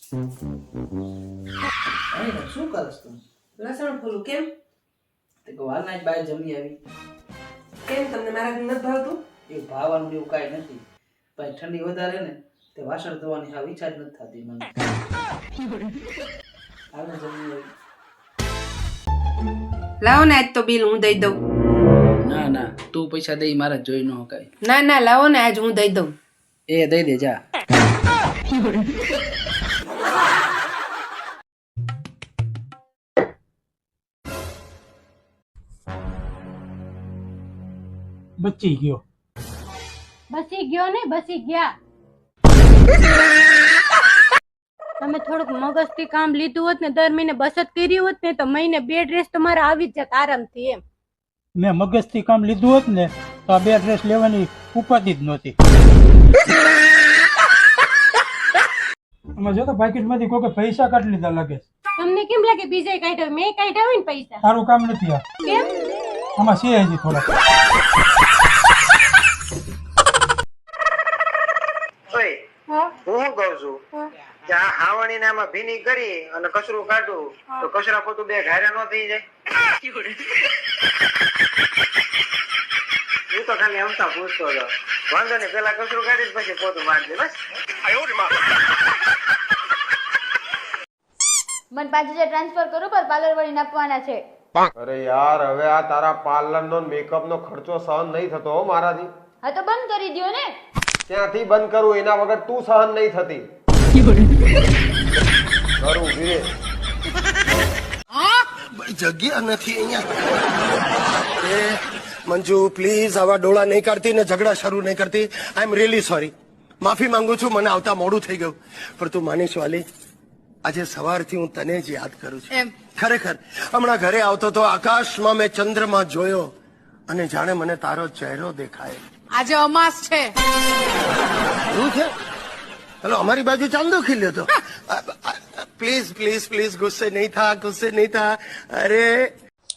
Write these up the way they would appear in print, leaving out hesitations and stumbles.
શું કરસ તું? લસણ ફોલું કેમ? તે વારના જ બાય જમી આવી. કેમ તમને મારા ઘર નથી ભાવતું? એ ભાવવાનું એવું કાંઈ નથી. ભાઈ ઠંડી વધારે ને તે વાસણ ધોવાની હા ઈચ્છા જ નથી થતી મને. હાલો જમી આવી. લાવો ને આજ તો બિલ હું દઈ દઉં. ના ના તું પૈસા દઈ મારે જોઈ ન કાય. ના ના લાવો ને આજ હું દઈ દઉં. એ દઈ દે જા. બચી ગયો. બસી ગયો ને બસી ગયા. તમે થોડુંક મગજથી કામ લીધું હોત ને દર મહિને બચત કરી હોત ને તો મહિને 2 ડ્રેસ તમારે આવી જ જાત આરામથી. એમ મેં મગજથી કામ લીધું હોત ને તો આ 2 ડ્રેસ લેવાની ઉપાધિ જ નહોતી. આમાં જો તો પાકીટમાંથી કોઈ પૈસા કાઢી લીધા લાગે છે. તમને કેમ લાગે બીજે કાઢ્યા? મેં કાઢ્યા હોય ને પૈસા. તારું કામ નથી આ. કેમ? આમાં છે હજી થોડા. હું કઉ છું કે આ હાવણી ને આમાં ભીની કરી અને કચરું કાઢું તો કચરા પોતું બે ઘારે નો થઈ જાય. હું તો ખાલી અમતા પૂછતો હતો. વાંધો નહીં, પેલા કચરું કાઢી પછી પોતું મારજે બસ. મને 5000 ટ્રાન્સફર કરો પર પાર્લર વાળીને આપવાના છે. અરે યાર, હવે આ તારા પાર્લર નો મેકઅપ નો ખર્ચો સહન નહીં થતો હો મારાથી. હા તો બંધ કરી દો ને. ત્યાંથી બંધ કરું એના વગર તું સહન નહીં થતી. કરું ધીરે. જગ્યા નથી અહીંયા. મંજુ પ્લીઝ આવા ડોળા નહીં કાઢતી ને ઝઘડા શરૂ નહીં કરતી. આઈ એમ રિયલી સોરી. માફી માંગુ છું, મને આવતા મોડું થઈ ગયું. પણ તું માનીશ વાલી, આજે સવારથી હું તને જ યાદ કરું છું. ખરેખર હમણાં ઘરે આવતો તો આકાશમાં મેં ચંદ્રમાં જોયો અને જાણે મને તારો ચહેરો દેખાય. આજે અમાસ છે. શું છે? હેલો, અમારી બાજુ ચાંદો ખીલ્યો તો. પ્લીઝ પ્લીઝ પ્લીઝ ગુસ્સે નહીં થા, ગુસ્સે નહીં થા. અરે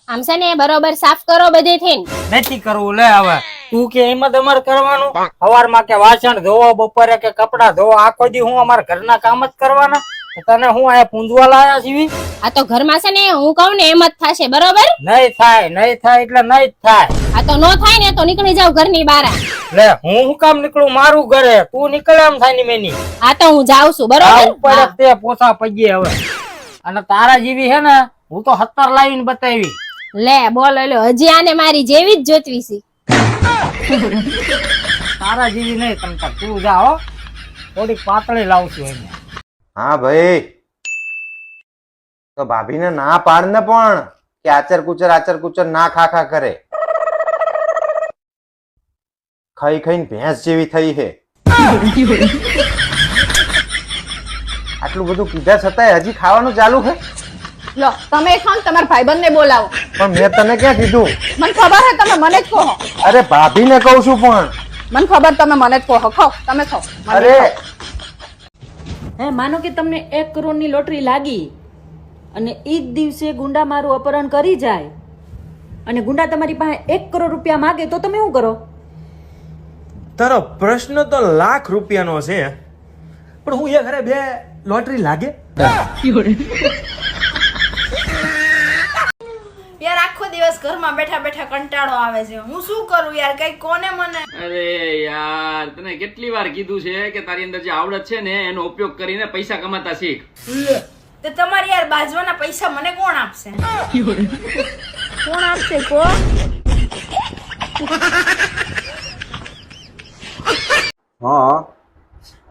આમ છે ને બરોબર સાફ કરો બધેથી. નથી કરવું. લે હવે તું કે એમ જ અમારે કરવાનું? સવારમાં કે વાસણ ધોવો, બપોરે કે કપડા ધોવો, આખો દી હું અમારા ઘરના કામ જ કરવાના? તને હું આ પૂંજવા લાયા છીએ? આ તો ઘરમાં છે ને હું કહું ને એમ જ થશે. બરોબર? નહીં થાય, નહીં થાય એટલે નહીં જ થાય. આ તો નો થાય ને તો નીકળી જાવ ઘરની બહાર. લે હું કામ નીકળું મારું ઘરે? તું નીકળે આમ થાય ની મેની. આ તો હું જાઉં છું. બરોબર? ઉપર તે પોસા પડીએ હવે. અને તારા જેવી હે ને હું તો 17 લાવીને બતાવી. લે બોલ લે, હજી આને મારી જેવી જ જોતવી છે. તારા જેવી નહીં તમતા. તું જા હો, થોડીક પાતળી લાવશું એને. હા ભાઈ, તો ભાભીને ના પાડ ને પણ કે આચર કુચર ના ખા કરે. ખાઈ ખાઈને ભેંસ જેવી થઈ છે. આટલું બધું કીધા છતાંય હજી ખાવાનું ચાલુ છે. લો તમે ખાવ, તમારા ભાઈબંધને બોલાવો. પણ મેં તને ક્યાં કીધું? મને ખબર છે તમે મને જ કહો. અરે ભાભીને કહું છું પણ. મને ખબર તમે મને જ કહો. ખાઓ, તમે ખાઓ. અરે હે માનો કે તમને 1 કરોડની લોટરી લાગી અને ઈ જ દિવસે ગુંડા મારું અપહરણ કરી જાય અને ગુંડા તમારી પાસે 1 કરોડ રૂપિયા માંગે તો તમે શું કરો? તારો પ્રશ્ન તો લાખ રૂપિયાનો છે, પણ હું એ ઘરે 2 લોટરી લાગે? યાર આખો દિવસ ઘરમાં બેઠા બેઠા કંટાળો આવે છે. હું શું કરું યાર, કઈ કોને મને. અરે યાર, તને કેટલી વાર કીધું છે કે તારી અંદર જે આવડત છે ને એનો ઉપયોગ કરીને પૈસા કમાતા શીખ. તે તમારી યાર બાજવાના પૈસા મને કોણ આપશે? કોણ આપશે કો? હા.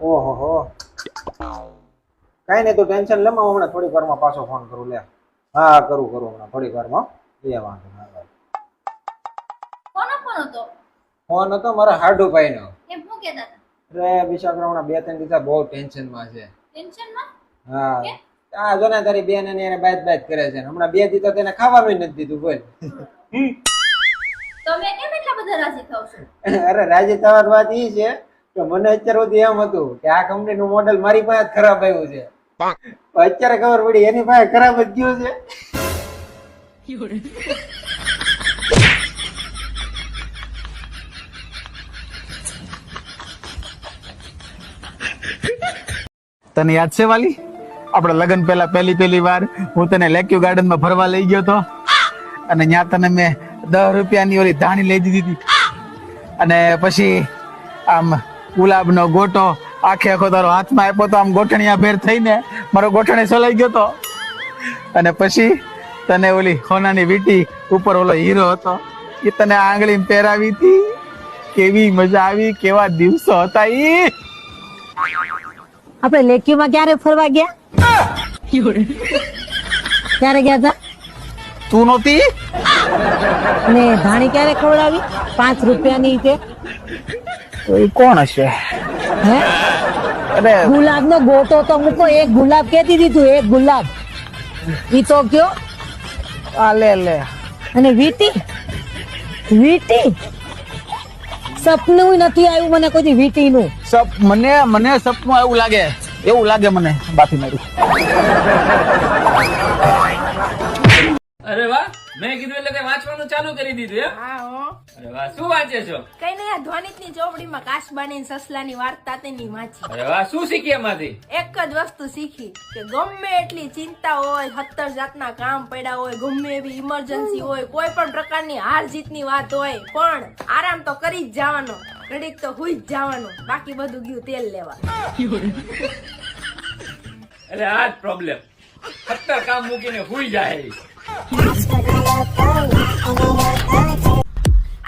ઓહો, કઈ નહીં, તું ટેન્શન લે. હમણાં થોડીક વારમાં પાછો ફોન કરું. લે હા કરું હમણાં થોડીક વારમાં. એ વાંધો ના. કોનો ફોન હતો? ફોન હતો મારા હાડુભાઈ નો. એમ શું કહેતા હતા? અરે બિચારા હમણાં 2-3 દિવસ બહુ ટેન્શન માં છે. ટેન્શનમાં? હા, આ જો ને તારી બેન અને એને બાત કરે છે. હમણાં 2 દિવસ તો તેને ખાવાનું નથી દીધું. બોલ. તમે કેમ એટલા બધા રાજી થાવ છો? અરે રાજી થવાની વાત ઈ છે કે મને અત્યાર સુધી એમ હતું કે આ કંપનીનું મોડેલ મારી પાસે ખરાબ આવ્યું છે. અત્યારે ખબર પડી એની પાસે ખરાબ જ ગયું છે. તને યાદ છે વાલી, આપણે લગ્ન પહેલા પહેલી વાર હું તને લેક્યુ ગાર્ડન માં ફરવા લઈ ગયો તો અને ત્યાં તને મેં 10 રૂપિયાની ઓલી ધાણી લઈ દીધી હતી અને પછી આમ ગુલાબનો ગોટો આખો તારો હાથમાં આપ્યો તો આમ ગોઠણિયા ભેર થઈને મારો ગોઠણે સલાઈ ગયો તો અને પછી તને ઓલી સોનાની વીંટી ઉપર ઓલો હીરો હતો એ તને આંગળીમાં પહેરાવી હતી. કેવી મજા આવી, કેવા દિવસો હતા ઈ. આપણે લેક્યુમાં ક્યારે ફરવા ગયા? ક્યારે ગયા હતા? તું નહોતી ને ધાણી ક્યારે ખવડાવી? 5 રૂપિયાની તે. તો એ કોણ હશે? હે? અરે ગુલાબનો ગોટો તો મૂકો. એક ગુલાબ કેતી દીધું, એક ગુલાબ. ઈ તો કયો? આ લે લે. અને વીટી સપનું નથી આવ્યું મને કોઈ વીટી નું. મને સપનું એવું લાગે મને બાફી માર્યું. અરે વાહ, મેં કીધું એટલે તે વાંચવાનું ચાલુ કરી દીધું એમ? હા હો. અરે વાહ, શું વાંચે છો? કઈ નહીં, આ ધ્વનિતની ચોપડીમાં કાચબાની ને સસલાની વાર્તા તેની વાંચી. અરે વાહ, શું શીખી એમાંથી? એક જ વસ્તુ શીખી કે ગમે એટલી ચિંતા હોય, 70 જાતના કામ પડ્યા હોય, ગમે એવી ઇમરજન્સી હોય, કોઈ પણ પ્રકારની હાર જીતની વાત હોય, પણ આરામ તો કરી જ જવાનો, ઘડીક તો હુઈ જ જવાનું, બાકી બધું ગયું તેલ લેવા. અરે આ જ પ્રોબ્લેમ, 70 કામ મૂકીને હુઈ જાય.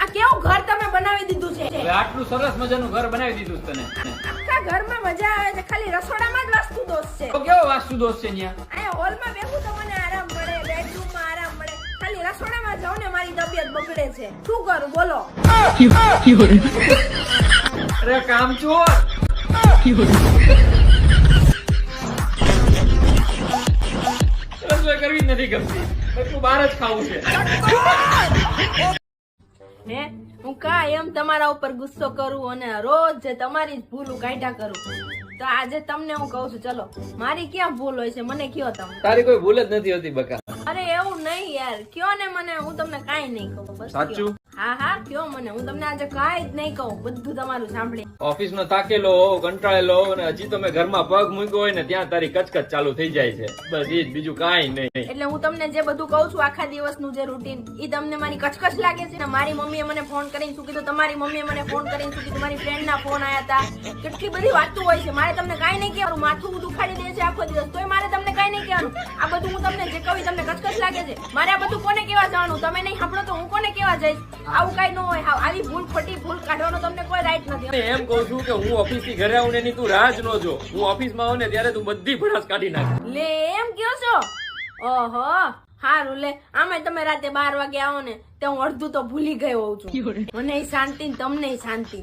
આ કેવું ઘર તમે બનાવી દીધું છે? હવે આટલું સરસ મજાનું ઘર બનાવી દીધું છે તને. આખા ઘરમાં મજા આવે છે, ખાલી રસોડામાં જ વાસ્તુ દોષ છે. તો કેવો વાસ્તુ દોષ છે અહીંયા? અહીંયા હોલમાં બેઠું તો મને આરામ મળે, બેડરૂમમાં આરામ મળે, ખાલી રસોડામાં જાઉં ને મારી તબિયત બગડે છે. શું કરું બોલો? અરે કામચોર, રસોઈ કરવી જ નથી ગમતી, બધું બહાર જ ખાવું છે. હે, હું કાયમ તમારા ઉપર ગુસ્સો કરું અને રોજ જે તમારી જ ભૂલું કાઢ્યા કરું, તો આજે તમને હું કહું છું, ચલો મારી ક્યાં ભૂલ હોય છે મને કયો તમે. તારી કોઈ ભૂલ જ નથી હોતી બકા. અરે એવું નહીં યાર, કયો ને મને, હું તમને કાઈ નહીં કહું. બસ સાચું? હા હા કયો મને, હું તમને આજે કાઈ જ નહીં કહું, બધું તમારું સાંભળી. ઓફિસ નો થાકેલો હોવ, કંટાળેલો હોવ ને હજી તો મેં ઘરમાં પગ મૂક્યો હોય ને ત્યાં તારી કચકચ ચાલુ થઈ જાય છે. બસ એ જ, બીજું કાંઈ નહીં. એટલે હું તમને જે બધું કહું છું આખા દિવસનું જે રૂટીન, ઈ તમને મારી કચકચ લાગે છે ને? મારી મમ્મીએ મને ફોન કરીને શું કીધું, તમારી મમ્મીએ મને ફોન કરીને શું કીધું, મારી ફ્રેન્ડ ના ફોન આયા હતા, કેટલી બધી વાતો હોય છે. મારે તમને કાઈ નહીં કહેવાનું, માથું દુખાડી દે છે આખો દિવસ, તોય મારે તમને કાઈ નહીં કહેવાનું. આ બધું હું તમને જે કહું તમને કચકચ લાગે છે. મારે આ બધું કોને કેવા જવાનું? તમે નહીં સાંભળો તો હું કોને કેવા જઈશ? આવું કઈ ન હોય. આવી ભૂલ ખોટી ભૂલ કાઢવાનો તમને કોઈ રાઈટ નથી. એમ કહું છું કે હું ઓફિસ થી ઘરે આવું ને એની તું રાહ જ ન જો. હું ઓફિસ માં આવું ને ત્યારે તું બધી ભડાસ કાઢી નાખ. લે એમ કયો છો? ઓહો હારું લે, આમે તમે રાતે 12 વાગે આવો ને તે હું અડધું તો ભૂલી ગયો હોઉં છું. મને શાંતિ ને તમને શાંતિ.